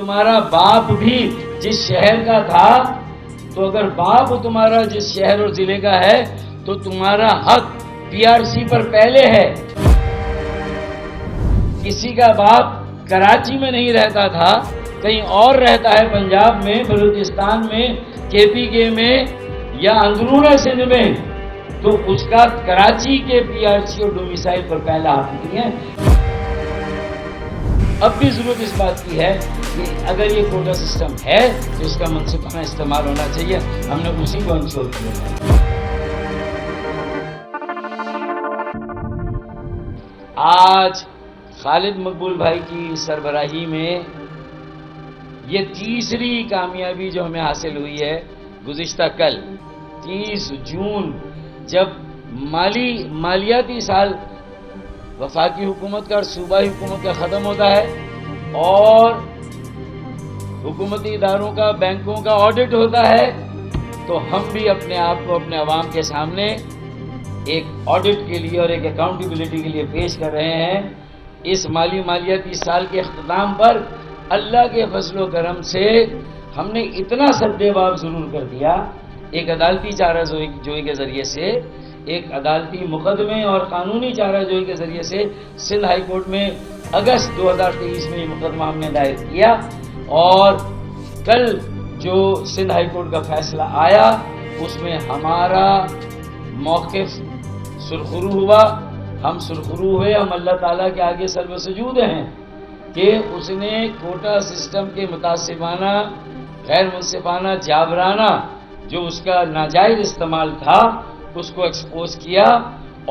تمہارا باپ بھی جس شہر کا تھا، تو اگر باپ تمہارا جس شہر اور ضلع کا ہے تو تمہارا حق پی آر سی پر پہلے ہے۔ کسی کا باپ کراچی میں نہیں رہتا تھا، کہیں اور رہتا ہے، پنجاب میں، بلوچستان میں، کے پی کے میں یا اندرون سندھ میں، تو اس کا کراچی کے پی آر سی اور ڈومیسائل پر پہلا حق نہیں ہے۔ اب بھی ضرورت اس بات کی ہے کہ اگر یہ کوٹا سسٹم ہے تو اس کا منصفانہ استعمال ہونا چاہیے۔ ہم نے اسی کو انشور کیا۔ آج خالد مقبول بھائی کی سربراہی میں یہ تیسری کامیابی جو ہمیں حاصل ہوئی ہے۔ گزشتہ کل 30 جون جب مالیاتی سال وفاقی حکومت کا اور صوبائی حکومت کا ختم ہوتا ہے اور حکومتی اداروں کا، بینکوں کا آڈٹ ہوتا ہے، تو ہم بھی اپنے آپ کو اپنے عوام کے سامنے ایک آڈٹ کے لیے اور ایک اکاؤنٹیبلٹی کے لیے پیش کر رہے ہیں۔ اس مالیاتی سال کے اختتام پر اللہ کے فضل و کرم سے ہم نے اتنا سدباب ضرور کر دیا، ایک عدالتی چارہ جوئی کے ذریعے سے، ایک عدالتی مقدمے اور قانونی چارہ جوئی کے ذریعے سے سندھ ہائی کورٹ میں اگست 2023 میں یہ مقدمہ ہم نے دائر کیا، اور کل جو سندھ ہائی کورٹ کا فیصلہ آیا اس میں ہمارا موقف سرخرو ہوا۔ ہم سرخرو ہوئے، ہم اللہ تعالیٰ کے آگے سر سجود ہیں کہ اس نے کوٹا سسٹم کے متعصبانہ، غیر منصفانہ، جابرانہ جو اس کا ناجائز استعمال تھا اس کو ایکسپوز کیا،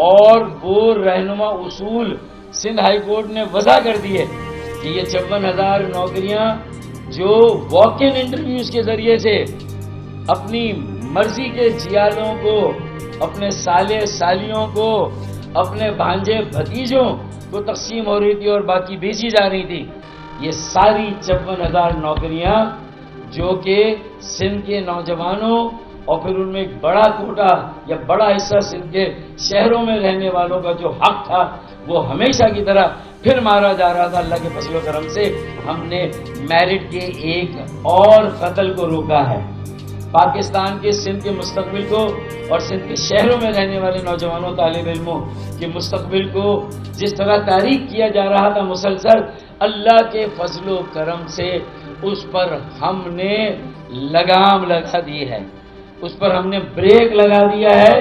اور وہ رہنما اصول سندھ ہائی کورٹ نے وضع کر دیے کہ یہ 54,000 نوکریاں جو واک ان انٹرویوز کے ذریعے سے اپنی مرضی کے جیالوں کو، اپنے سالے سالیوں کو، اپنے بھانجے بھتیجوں کو تقسیم ہو رہی تھی اور باقی بیچی جا رہی تھی، یہ ساری 54,000 نوکریاں جو کہ سندھ کے نوجوانوں اور پھر ان میں ایک بڑا کوٹا یا بڑا حصہ سندھ کے شہروں میں رہنے والوں کا جو حق تھا وہ ہمیشہ کی طرح پھر مارا جا رہا تھا۔ اللہ کے فضل و کرم سے ہم نے میرٹ کے ایک اور قتل کو روکا ہے۔ پاکستان کے سندھ کے مستقبل کو اور سندھ کے شہروں میں رہنے والے نوجوانوں، طالب علموں کے مستقبل کو جس طرح تاریک کیا جا رہا تھا مسلسل، اللہ کے فضل و کرم سے اس پر ہم نے لگام لگا دی ہے، اس پر ہم نے بریک لگا دیا ہے،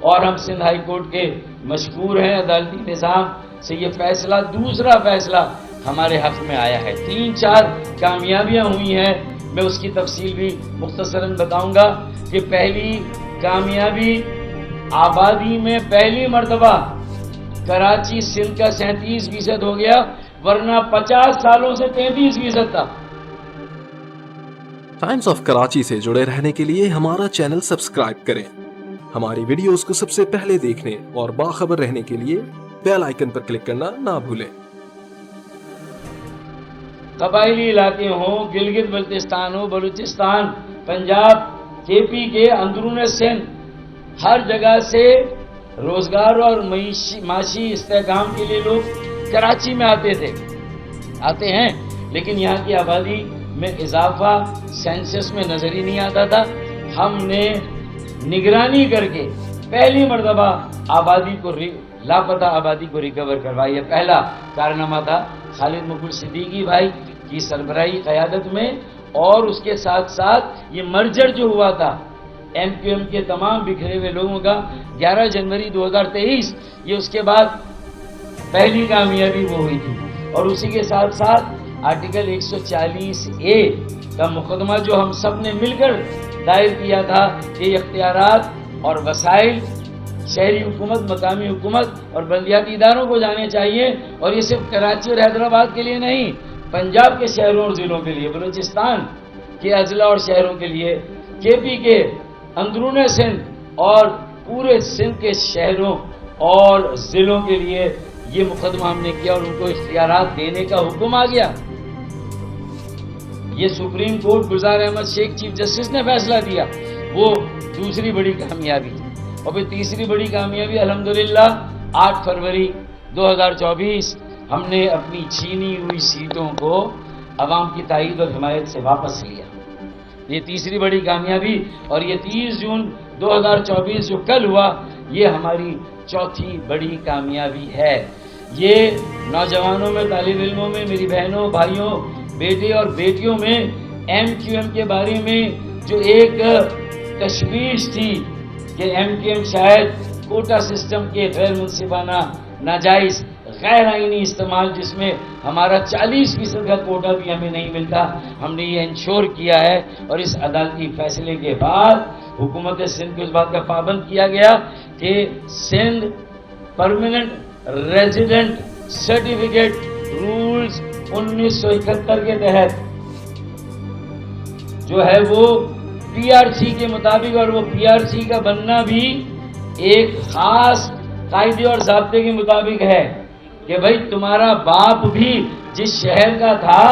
اور ہم سندھ ہائی کورٹ کے مشکور ہیں۔ عدالتی نظام سے یہ فیصلہ، دوسرا فیصلہ ہمارے حق میں آیا ہے۔ 3-4 کامیابیاں ہوئی ہیں، میں اس کی تفصیل بھی مختصراً بتاؤں گا کہ پہلی کامیابی، آبادی میں پہلی مرتبہ کراچی سندھ کا 37% ہو گیا، ورنہ 50 سالوں سے 33% تھا۔ ٹائمز آف کراچی سے جڑے رہنے کے لیے ہمارا چینل سبسکرائب کریں، ہماری ویڈیوز کو سب سے پہلے دیکھنے اور باخبر رہنے کے لیے بیل آئیکن پر کلک کرنا نہ بھولیں۔ قبائلی علاقے ہوں، گلگت بلتستان ہو، بلوچستان، پنجاب، کے پی کے، اندرون سندھ، ہر جگہ سے روزگار اور معاشی استحکام کے لیے لوگ کراچی میں آتے ہیں، لیکن یہاں کی آبادی میں اضافہ سینسس میں نظر ہی نہیں آتا تھا۔ ہم نے نگرانی کر کے پہلی مرتبہ لاپتہ آبادی کو ریکور کروائی ہے۔ پہلا کارنامہ تھا خالد مقبول صدیقی بھائی کی سربراہی قیادت میں، اور اس کے ساتھ ساتھ یہ مرجر جو ہوا تھا ایم کیو ایم کے تمام بکھرے ہوئے لوگوں کا 11 جنوری 2023، یہ اس کے بعد پہلی کامیابی وہ ہوئی تھی۔ اور اسی کے ساتھ ساتھ آرٹیکل 140A کا مقدمہ جو ہم سب نے مل کر دائر کیا تھا کہ اختیارات اور وسائل شہری حکومت، مقامی حکومت اور بلدیاتی اداروں کو جانے چاہیے، اور یہ صرف کراچی اور حیدرآباد کے لیے نہیں، پنجاب کے شہروں اور ضلعوں کے لیے، بلوچستان کے اضلاع اور شہروں کے لیے، کے پی کے، اندرون سندھ اور پورے سندھ کے شہروں اور ضلعوں کے لیے یہ مقدمہ ہم نے کیا، اور ان کو اختیارات دینے کا حکم آ گیا۔ یہ سپریم کورٹ گلزار احمد شیخ چیف جسٹس نے فیصلہ دیا، وہ دوسری بڑی کامیابی تھی۔ اور پھر تیسری بڑی کامیابی الحمدللہ 8 فروری 2024 ہم نے اپنی چھینی ہوئی سیٹوں کو عوام کی تائید اور حمایت سے واپس لیا۔ یہ تیسری بڑی کامیابی، اور یہ 30 جون 2024 جو کل ہوا، یہ ہماری چوتھی بڑی کامیابی ہے۔ یہ نوجوانوں میں، طالب علموں میں، میری بہنوں، بھائیوں، بیٹے اور بیٹیوں میں ایم کیو ایم کے بارے میں جو ایک تشویش تھی کہ ایم کیو ایم شاید کوٹا سسٹم کے غیر منصفانہ، ناجائز، غیر آئینی استعمال، جس میں ہمارا 40% کا کوٹا بھی ہمیں نہیں ملتا، ہم نے یہ انشور کیا ہے۔ اور اس عدالتی فیصلے کے بعد حکومت سندھ کو اس بات کا پابند کیا گیا کہ Sindh permanent resident certificate rules 1971 کے تحت جو ہے وہ پی آر سی کے مطابق، اور وہ پی آر سی کا بننا بھی ایک خاص قاعدے اور ضابطے کے مطابق ہے کہ بھائی تمہارا باپ بھی جس شہر کا تھا،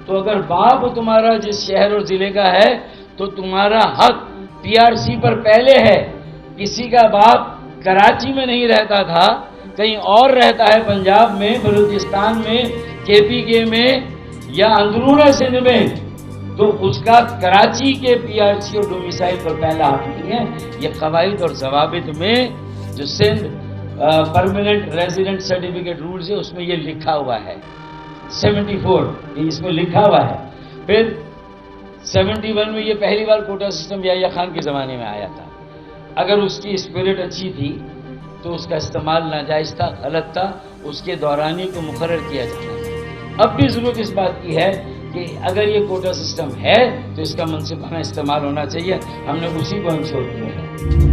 تو اگر باپ تمہارا جس شہر اور ضلع کا ہے تو تمہارا حق پی آر سی پر پہلے ہے۔ کسی کا باپ کراچی میں نہیں رہتا تھا، کہیں اور رہتا ہے، پنجاب میں، بلوچستان میں، کے پی کے میں یا اندرون سندھ میں، تو اس کا کراچی کے پی آر سی اور ڈومیسائل پر پہلا حق نہیں ہے۔ یہ قواعد اور ضوابط میں جو Sindh permanent resident certificate rules ہے اس میں یہ لکھا ہوا ہے، 74 اس میں لکھا ہوا ہے۔ پھر 71 میں یہ پہلی بار کوٹا سسٹم یحییٰ خان کے زمانے میں آیا تھا۔ اگر اس کی اسپرٹ اچھی تھی تو اس کا استعمال ناجائز تھا، غلط تھا، اس کے دورانی کو مقرر کیا جانا تھا۔ اب بھی ضرورت اس بات کی ہے کہ اگر یہ کوٹا سسٹم ہے تو اس کا منصفانہ استعمال ہونا چاہیے، ہم نے اسی کو انشور کیا ہے۔